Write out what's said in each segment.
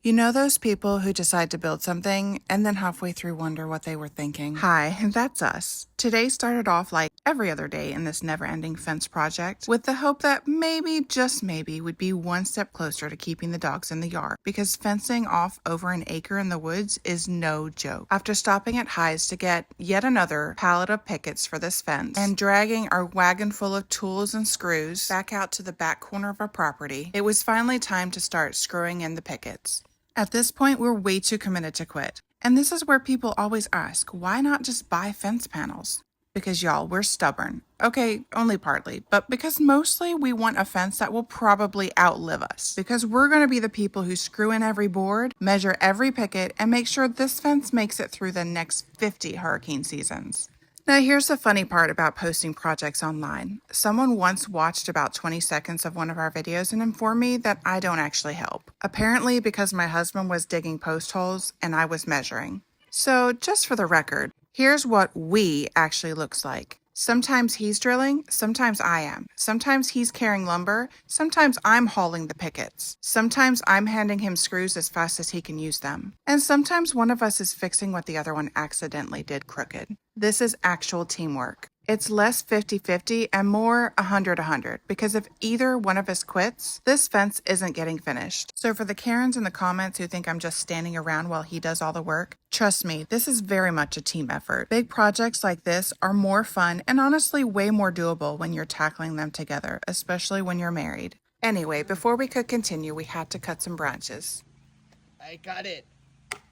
You know those people who decide to build something and then halfway through wonder what they were thinking? Hi, that's us. Today started off like every other day in this never-ending fence project with the hope that maybe, just maybe, we'd be one step closer to keeping the dogs in the yard because fencing off over an acre in the woods is no joke. After stopping at High's to get yet another pallet of pickets for this fence and dragging our wagon full of tools and screws back out to the back corner of our property, it was finally time to start screwing in the pickets. At this point, we're way too committed to quit. And this is where people always ask, why not just buy fence panels? Because y'all, we're stubborn. Okay, only partly, but because mostly we want a fence that will probably outlive us. Because we're going to be the people who screw in every board, measure every picket, and make sure this fence makes it through the next 50 hurricane seasons. Now, here's the funny part about posting projects online. Someone once watched about 20 seconds of one of our videos and informed me that I don't actually help. Apparently because my husband was digging post holes and I was measuring. So, just for the record, here's what we actually looks like. Sometimes he's drilling, sometimes I am. Sometimes he's carrying lumber, sometimes I'm hauling the pickets. Sometimes I'm handing him screws as fast as he can use them. And sometimes one of us is fixing what the other one accidentally did crooked. This is actual teamwork. It's less 50-50 and more 100-100 because if either one of us quits, this fence isn't getting finished. So for the Karens in the comments who think I'm just standing around while he does all the work, trust me, this is very much a team effort. Big projects like this are more fun and honestly way more doable when you're tackling them together, especially when you're married. Anyway, before we could continue, we had to cut some branches. I got it.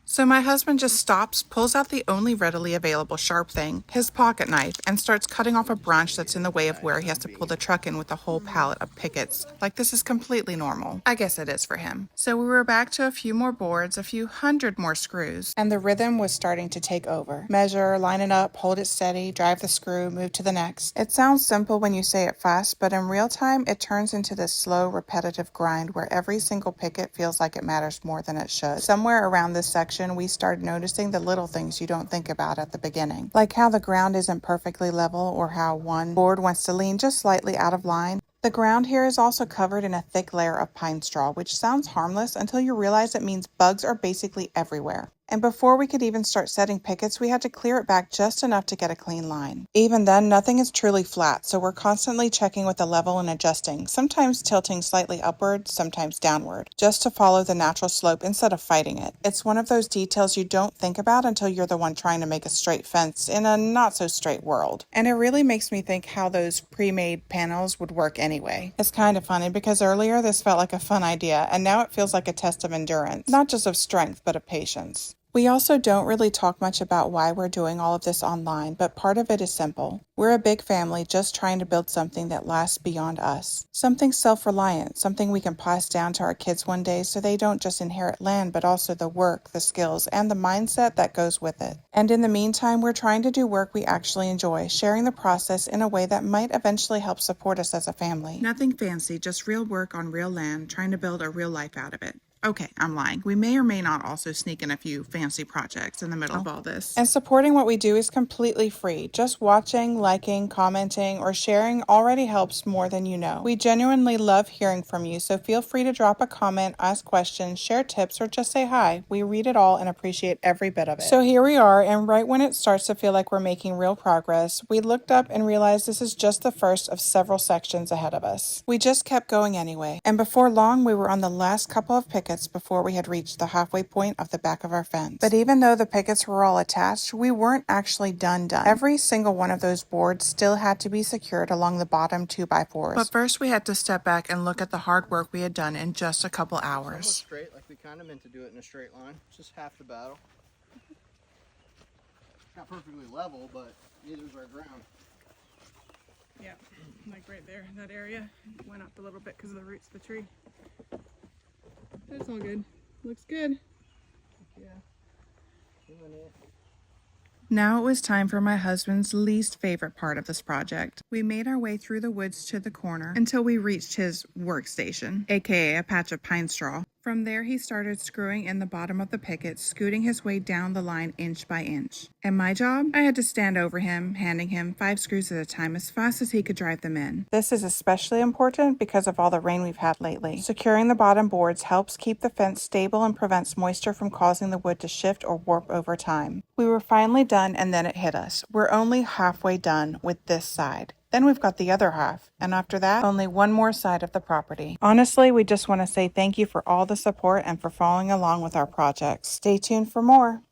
So my husband just stops, pulls out the only readily available sharp thing, his pocket knife, and starts cutting off a branch that's in the way of where he has to pull the truck in with a whole pallet of pickets. Like this is completely normal. I guess it is for him. So we were back to a few more boards, a few hundred more screws, and the rhythm was starting to take over. Measure, line it up, hold it steady, drive the screw, move to the next. It sounds simple when you say it fast, but in real time, it turns into this slow, repetitive grind where every single picket feels like it matters more than it should. Somewhere around this section, we started noticing the little things you don't think about at the beginning, like how the ground isn't perfectly level or how one board wants to lean just slightly out of line. The ground here is also covered in a thick layer of pine straw, which sounds harmless until you realize it means bugs are basically everywhere. And before we could even start setting pickets, we had to clear it back just enough to get a clean line. Even then, nothing is truly flat, so we're constantly checking with the level and adjusting, sometimes tilting slightly upward, sometimes downward, just to follow the natural slope instead of fighting it. It's one of those details you don't think about until you're the one trying to make a straight fence in a not-so-straight world. And it really makes me think how those pre-made panels would work anyway. It's kind of funny because earlier this felt like a fun idea, and now it feels like a test of endurance, not just of strength, but of patience. We also don't really talk much about why we're doing all of this online, but part of it is simple. We're a big family just trying to build something that lasts beyond us. Something self-reliant, something we can pass down to our kids one day so they don't just inherit land, but also the work, the skills, and the mindset that goes with it. And in the meantime, we're trying to do work we actually enjoy, sharing the process in a way that might eventually help support us as a family. Nothing fancy, just real work on real land, trying to build a real life out of it. Okay, I'm lying. We may or may not also sneak in a few fancy projects in the middle of all this. And supporting what we do is completely free. Just watching, liking, commenting, or sharing already helps more than you know. We genuinely love hearing from you, so feel free to drop a comment, ask questions, share tips, or just say hi. We read it all and appreciate every bit of it. So here we are, and right when it starts to feel like we're making real progress, we looked up and realized this is just the first of several sections ahead of us. We just kept going anyway, and before long we were on the last couple of pickets before we had reached the halfway point of the back of our fence. But even though the pickets were all attached, we weren't actually done. Every single one of those boards still had to be secured along the bottom 2x4s. But first we had to step back and look at the hard work we had done in just a couple hours. It's straight, like we kind of meant to do it in a straight line. It's just half the battle. Not perfectly level, but neither's our ground. Yeah, like right there, that area went up a little bit because of the roots of the tree. That's all good. Looks good. Yeah. Doing it. Now it was time for my husband's least favorite part of this project. We made our way through the woods to the corner until we reached his workstation, aka a patch of pine straw. From there, he started screwing in the bottom of the pickets, scooting his way down the line inch by inch. And my job? I had to stand over him, handing him 5 screws at a time as fast as he could drive them in. This is especially important because of all the rain we've had lately. Securing the bottom boards helps keep the fence stable and prevents moisture from causing the wood to shift or warp over time. We were finally done and then it hit us. We're only halfway done with this side. Then we've got the other half, and after that, only one more side of the property. Honestly, we just want to say thank you for all the support and for following along with our projects. Stay tuned for more.